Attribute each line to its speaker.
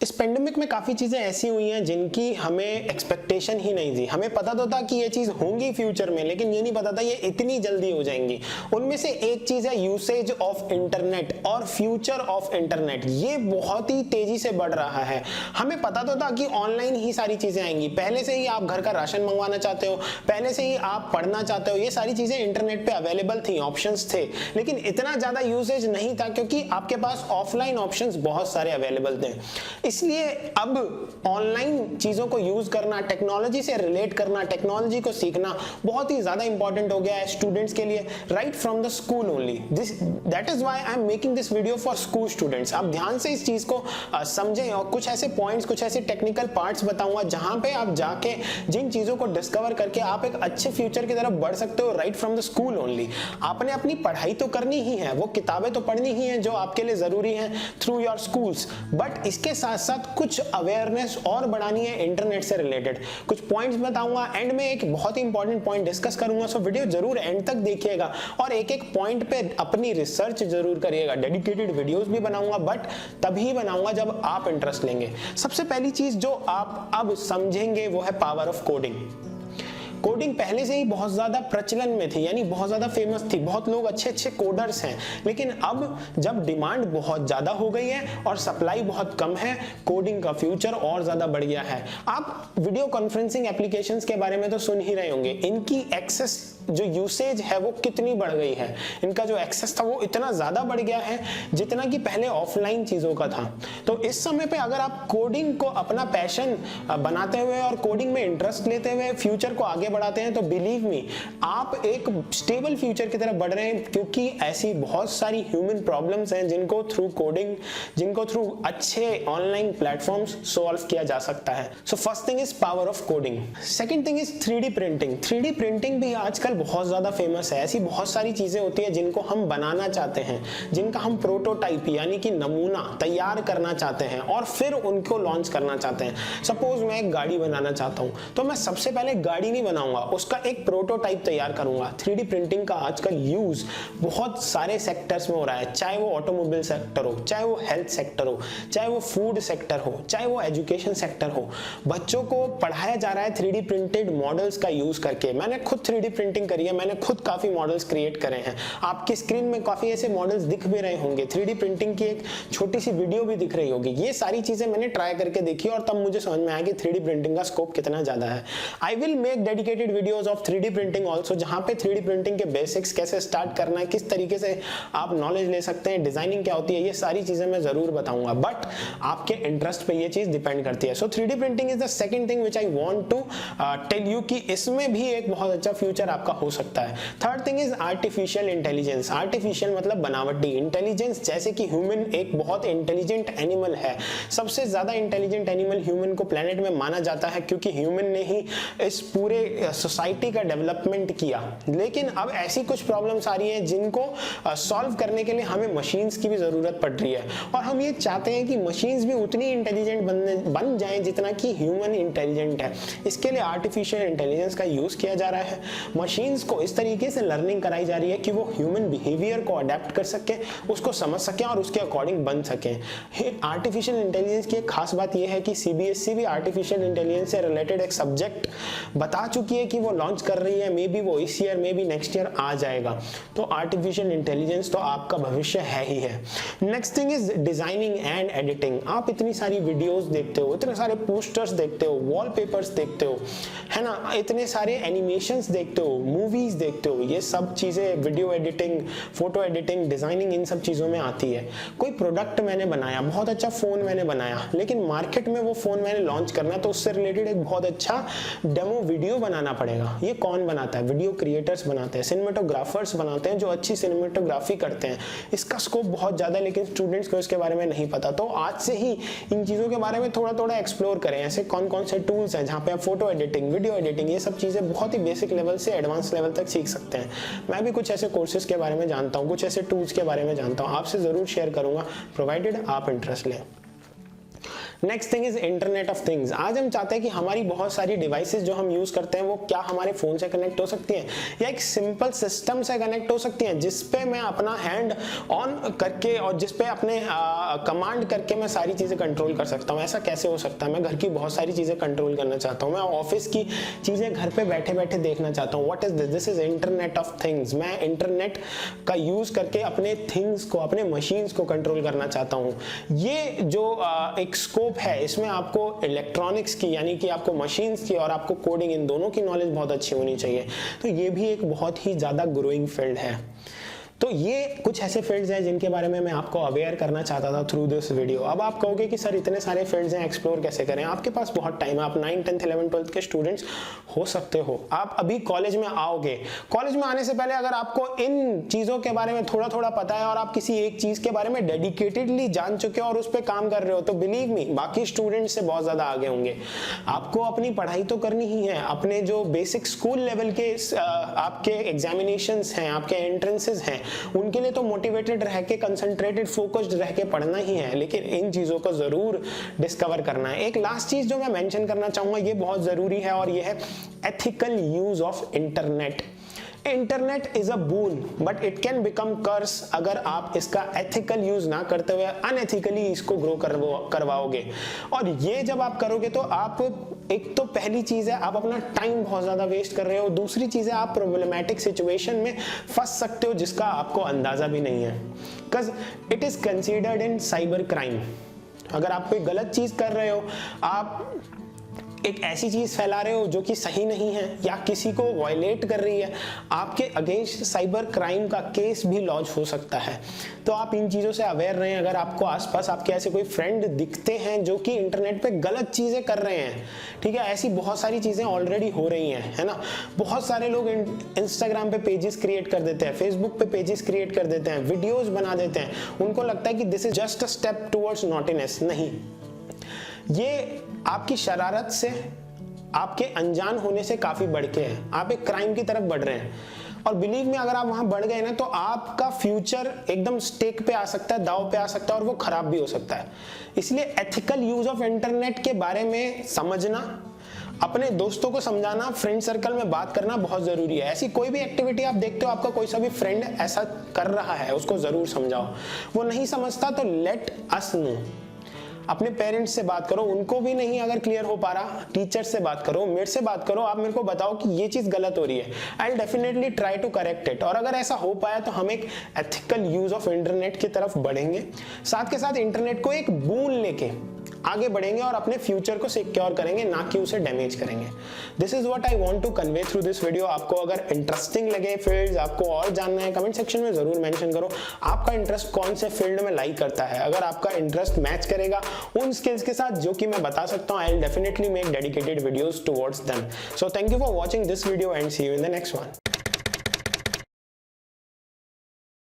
Speaker 1: इस पेंडेमिक में काफ़ी चीज़ें ऐसी हुई हैं जिनकी हमें एक्सपेक्टेशन ही नहीं थी। हमें पता तो था कि ये चीज़ होंगी फ्यूचर में, लेकिन ये नहीं पता था ये इतनी जल्दी हो जाएंगी। उनमें से एक चीज़ है यूसेज ऑफ इंटरनेट और फ्यूचर ऑफ इंटरनेट। ये बहुत ही तेज़ी से बढ़ रहा है। हमें पता तो था कि ऑनलाइन ही सारी चीज़ें आएंगी। पहले से ही आप घर का राशन मंगवाना चाहते हो, पहले से ही आप पढ़ना चाहते हो, ये सारी चीज़ें इंटरनेट पर अवेलेबल थी, ऑप्शंस थे। लेकिन इतना ज़्यादा यूसेज नहीं था क्योंकि आपके पास ऑफलाइन ऑप्शंस बहुत सारे अवेलेबल थे। इसलिए अब ऑनलाइन चीज़ों को यूज़ करना, टेक्नोलॉजी से रिलेट करना, टेक्नोलॉजी को सीखना बहुत ही ज़्यादा इंपॉर्टेंट हो गया है स्टूडेंट्स के लिए, right from the school only. That is why I am making this video for school students. आप ध्यान से इस चीज़ को समझें और कुछ ऐसे पॉइंट्स, कुछ ऐसे टेक्निकल पार्ट्स बताऊंगा जहां पे आप जाके जिन चीज़ों को डिस्कवर करके आप एक अच्छे फ्यूचर की तरफ बढ़ सकते हो, right from the school only. आपने अपनी पढ़ाई तो करनी ही है, वो किताबें तो पढ़नी ही है जो आपके लिए ज़रूरी है थ्रू योर स्कूल्स, बट इसके साथ साथ कुछ अवेयरनेस और बढ़ानी है इंटरनेट से रिलेटेड। कुछ पॉइंट्स बताऊंगा, एंड में एक बहुत ही इंपॉर्टेंट पॉइंट डिस्कस करूंगा, सो वीडियो जरूर एंड तक देखिएगा और एक एक पॉइंट पे अपनी रिसर्च जरूर करिएगा। डेडिकेटेड वीडियोस भी बनाऊंगा, बट तभी बनाऊंगा जब आप इंटरेस्ट लेंगे। सबसे पहली चीज जो आप अब समझेंगे वो है पावर ऑफ कोडिंग। कोडिंग पहले से ही बहुत ज़्यादा प्रचलन में थी, यानी बहुत ज़्यादा फेमस थी, बहुत लोग अच्छे अच्छे कोडर्स हैं। लेकिन अब जब डिमांड बहुत ज़्यादा हो गई है और सप्लाई बहुत कम है, कोडिंग का फ्यूचर और ज़्यादा बढ़ गया है। आप वीडियो कॉन्फ्रेंसिंग एप्लीकेशंस के बारे में तो सुन ही रहे होंगे, इनकी एक्सेस जो यूसेज है वो कितनी बढ़ गई है। इनका जो एक्सेस था वो इतना ज़्यादा बढ़ गया है जितना कि पहले ऑफलाइन चीज़ों का था। तो इस समय पे अगर आप कोडिंग को अपना पैशन बनाते हुए और कोडिंग में इंटरेस्ट लेते हुए फ्यूचर को आगे बढ़ाते हैं, तो बिलीव मी आप एक स्टेबल फ्यूचर की तरफ बढ़ रहे हैं, क्योंकि ऐसी बहुत सारी ह्यूमन प्रॉब्लम्स हैं जिनको थ्रू कोडिंग, जिनको थ्रू अच्छे ऑनलाइन प्लेटफॉर्म्स सॉल्व किया जा सकता है। So first thing is power of coding. Second thing is 3D printing. 3D printing भी आजकल बहुत ज्यादा फेमस है। ऐसी बहुत सारी चीजें होती है जिनको हम बनाना चाहते हैं, जिनका हम प्रोटोटाइप यानी कि नमूना तैयार करना चाहते हैं और फिर उनको लॉन्च करना चाहते हैं। सपोज मैं एक गाड़ी बनाना चाहता हूं, तो मैं सबसे पहले गाड़ी नहीं बनाऊंगा, उसका एक प्रोटोटाइप तैयार करूंगा। 3D प्रिंटिंग का आजकल यूज बहुत सारे सेक्टर्स में हो रहा है, चाहे वो ऑटोमोबाइल सेक्टर हो, चाहे वो हेल्थ सेक्टर हो, चाहे वो फूड सेक्टर हो, चाहे वो एजुकेशन सेक्टर हो। बच्चों को पढ़ाया जा रहा है 3D प्रिंटेड मॉडल्स का यूज करके। मैंने खुद 3D प्रिंटिंग करी है, मैंने खुद काफी मॉडल्स क्रिएट करे हैं। आपकी स्क्रीन में काफी ऐसे मॉडल्स दिख भी रहे होंगे। 3D प्रिंटिंग की एक छोटी सी वीडियो भी दिख रही होगी। ये सारी चीजें मैंने ट्राई करके देखी और तब मुझे समझ में आया कि 3D प्रिंटिंग का स्कोप कितना ज्यादा है। I will make dedicated videos of 3D printing also, जहां पे 3D प्रिंटिंग के बेसिक्स, कैसे स्टार्ट करना है, किस तरीके से आप नॉलेज ले सकते हैं, डिजाइनिंग क्या होती है, ये सारी चीजें मैं जरूर बताऊंगा, बट आपके इंटरेस्ट पे ये चीज डिपेंड करती है। So 3D printing is the second thing which I want to tell you कि इसमें भी एक बहुत अच्छा फ्यूचर आपका हो सकता है। Third thing is artificial intelligence. Artificial मतलब बनावटी इंटेलिजेंस, जैसे कि ह्यूमन एक बहुत इंटेलिजेंट एनिमल है। सबसे ज्यादा इंटेलिजेंट एनिमल ह्यूमन को प्लेनेट में माना जाता है, क्योंकि ह्यूमन ने ही इस पूरे सोसाइटी का डेवलपमेंट किया। लेकिन अब ऐसी कुछ प्रॉब्लम्स आ रही हैं जिनको सॉल्व करने के लिए हमें मशीन्स की भी जरूरत पड़ रही है, और हम ये चाहते हैं कि मशीन्स भी उतनी इंटेलिजेंट बन जाएं जितना कि ह्यूमन इंटेलिजेंट है। इसके लिए आर्टिफिशियल इंटेलिजेंस का यूज किया जा रहा है। मशीन्स को इस तरीके से लर्निंग कराई जा रही है कि वो ह्यूमन बिहेवियर को अडेप्ट कर सके, उसको समझ सके और उसके अकॉर्डिंग बन सके। आर्टिफिशियल इंटेलिजेंस की एक खास बात यह है कि CBSE भी आर्टिफिशियल इंटेलिजेंस से रिलेटेड एक सब्जेक्ट बता चुकी है कि वो लॉन्च कर रही है। मे बी वो इस year, maybe next year आ जाएगा। तो आर्टिफिशियल इंटेलिजेंस तो आपका भविष्य है ही है। Next thing is designing and editing. आप इतनी सारी वीडियोस देखते हो, इतने सारे पोस्टर्स देखते हो, वॉलपेपर्स देखते हो, है ना, इतने सारे एनिमेशंस देखते हो, मूवीज देखते हो, ये सब चीजें video editing, photo editing, designing, इन सब चीजों में आती है। कोई प्रोडक्ट मैंने बनाया, बहुत अच्छा फोन मैंने बनाया, लेकिन मार्केट में वो फोन मैंने लॉन्च करना है, तो उससे रिलेटेड एक बहुत अच्छा डेमो वीडियो बनाना पड़ेगा। ये कौन बनाता है? वीडियो क्रिएटर्स बनाते हैं, सिनेमेटोग्राफर्स बनाते हैं जो अच्छी सिनेमेटोग्राफी करते हैं। इसका स्कोप बहुत ज्यादा है, लेकिन स्टूडेंट्स को इसके बारे में नहीं पता। तो आज से ही इन चीजों के बारे में थोड़ा थोड़ा एक्सप्लोर करें। ऐसे कौन कौन से टूल्स हैं जहाँ पे आप फोटो एडिटिंग, वीडियो एडिटिंग, ये सब चीजें बहुत ही बेसिक लेवल से एडवांस लेवल तक सीख सकते हैं। मैं भी कुछ ऐसे कोर्सेज के बारे में जानता हूँ, कुछ ऐसे टूल्स के बारे में जानता हूँ, आपसे जरूर शेयर करूंगा, प्रोवाइडेड आप इंटरेस्ट लें। Next thing is internet of things. आज हम चाहते हैं कि हमारी बहुत सारी डिवाइसेस जो हम यूज करते हैं वो क्या हमारे फोन से कनेक्ट हो सकती हैं या एक सिंपल सिस्टम से कनेक्ट हो सकती हैं जिसपे मैं अपना हैंड ऑन करके और जिसपे अपने कमांड करके मैं सारी चीजें कंट्रोल कर सकता हूं। ऐसा कैसे हो सकता है? मैं घर की बहुत सारी चीजें कंट्रोल करना चाहता हूं, मैं ऑफिस की चीजें घर पे बैठे बैठे देखना चाहता हूं। What is this? This is internet of things. मैं इंटरनेट का यूज करके अपने थिंग्स को, अपने मशीन्स को कंट्रोल करना चाहता हूं। ये जो एक स्कोप है, इसमें आपको इलेक्ट्रॉनिक्स की यानी कि आपको मशीन्स की और आपको कोडिंग, इन दोनों की नॉलेज बहुत अच्छी होनी चाहिए। तो ये भी एक बहुत ही ज्यादा ग्रोइंग फील्ड है। तो ये कुछ ऐसे फील्ड्स हैं जिनके बारे में मैं आपको अवेयर करना चाहता था थ्रू दिस वीडियो। अब आप कहोगे कि सर इतने सारे फील्ड्स हैं, एक्सप्लोर कैसे करें? आपके पास बहुत टाइम है, आप 9, 10, 11, 12 के स्टूडेंट्स हो सकते हो। आप अभी कॉलेज में आओगे, कॉलेज में आने से पहले अगर आपको इन चीज़ों के बारे में थोड़ा थोड़ा पता है और आप किसी एक चीज़ के बारे में डेडिकेटेडली जान चुके हो और उस पर काम कर रहे हो, तो बिलीव मी बाकी स्टूडेंट्स से बहुत ज़्यादा आगे होंगे। आपको अपनी पढ़ाई तो करनी ही है, अपने जो बेसिक स्कूल लेवल के आपके एग्जामिनेशंस हैं, आपके एंट्रेंसेस हैं, उनके लिए तो मोटिवेटेड रह के, कंसंट्रेटेड, फोकस्ड रह के पढ़ना ही है, लेकिन इन चीजों को जरूर डिस्कवर करना है। एक लास्ट चीज जो मैं मेंशन करना चाहूंगा, ये बहुत जरूरी है और ये है ethical use of internet. Internet is a boon but it can become curse अगर आप इसका एथिकल यूज ना करते हुए अनएथिकली इसको ग्रो करवाओगे। और ये जब आप करोगे तो आप, एक तो पहली चीज है आप अपना टाइम बहुत ज्यादा वेस्ट कर रहे हो, दूसरी चीज है आप प्रॉब्लमैटिक सिचुएशन में फंस सकते हो जिसका आपको अंदाजा भी नहीं है। Because it is considered in cyber crime. अगर आप कोई गलत चीज कर रहे हो, आप एक ऐसी चीज फैला रहे हो जो कि सही नहीं है या किसी को वायलेट कर रही है, आपके अगेंस्ट साइबर क्राइम का केस भी लॉन्च हो सकता है। तो आप इन चीजों से अवेयर रहें। अगर आपको आसपास आपके ऐसे कोई फ्रेंड दिखते हैं जो कि इंटरनेट पे गलत चीजें कर रहे हैं, ठीक है, ऐसी बहुत सारी चीजें ऑलरेडी हो रही हैं, है ना। बहुत सारे लोग इंस्टाग्राम पे पेजेस क्रिएट कर देते हैं, फेसबुक पे पेजेस क्रिएट कर देते हैं, वीडियोज बना देते हैं, उनको लगता है कि this is just a step towards naughtiness. नहीं, ये आपकी शरारत से, आपके अनजान होने से काफी बढ़ के है। आप एक क्राइम की तरफ बढ़ रहे हैं और बिलीव में अगर आप वहां बढ़ गए ना तो आपका फ्यूचर एकदम स्टेक पे आ सकता है, दाव पे आ सकता है और वो खराब भी हो सकता है। इसलिए एथिकल यूज ऑफ इंटरनेट के बारे में समझना, अपने दोस्तों को समझाना, फ्रेंड सर्कल में बात करना बहुत जरूरी है। ऐसी कोई भी एक्टिविटी आप देखते हो, आपका कोई सा भी फ्रेंड ऐसा कर रहा है, उसको जरूर समझाओ। वो नहीं समझता तो लेट अस नो। अपने पेरेंट्स से बात करो, उनको भी नहीं अगर क्लियर हो पा रहा, टीचर से बात करो, मेरे से बात करो, आप मेरे को बताओ कि ये चीज गलत हो रही है। I will definitely try to correct it. और अगर ऐसा हो पाया तो हम एक एथिकल यूज ऑफ इंटरनेट की तरफ बढ़ेंगे, साथ के साथ इंटरनेट को एक बून लेके आगे बढ़ेंगे और अपने फ्यूचर को सिक्योर करेंगे, ना कि उसे डैमेज करेंगे। This is what I want to convey through this video. आपको अगर इंटरेस्टिंग लगे फील्ड्स, आपको और जानना है, कमेंट सेक्शन में जरूर मेंशन करो आपका इंटरेस्ट कौन से फील्ड में लाइक करता है। अगर आपका इंटरेस्ट मैच करेगा उन स्किल्स के साथ जो कि मैं बता सकता हूं, I will definitely make dedicated videos towards them. So thank you for watching this video and see you in the next one.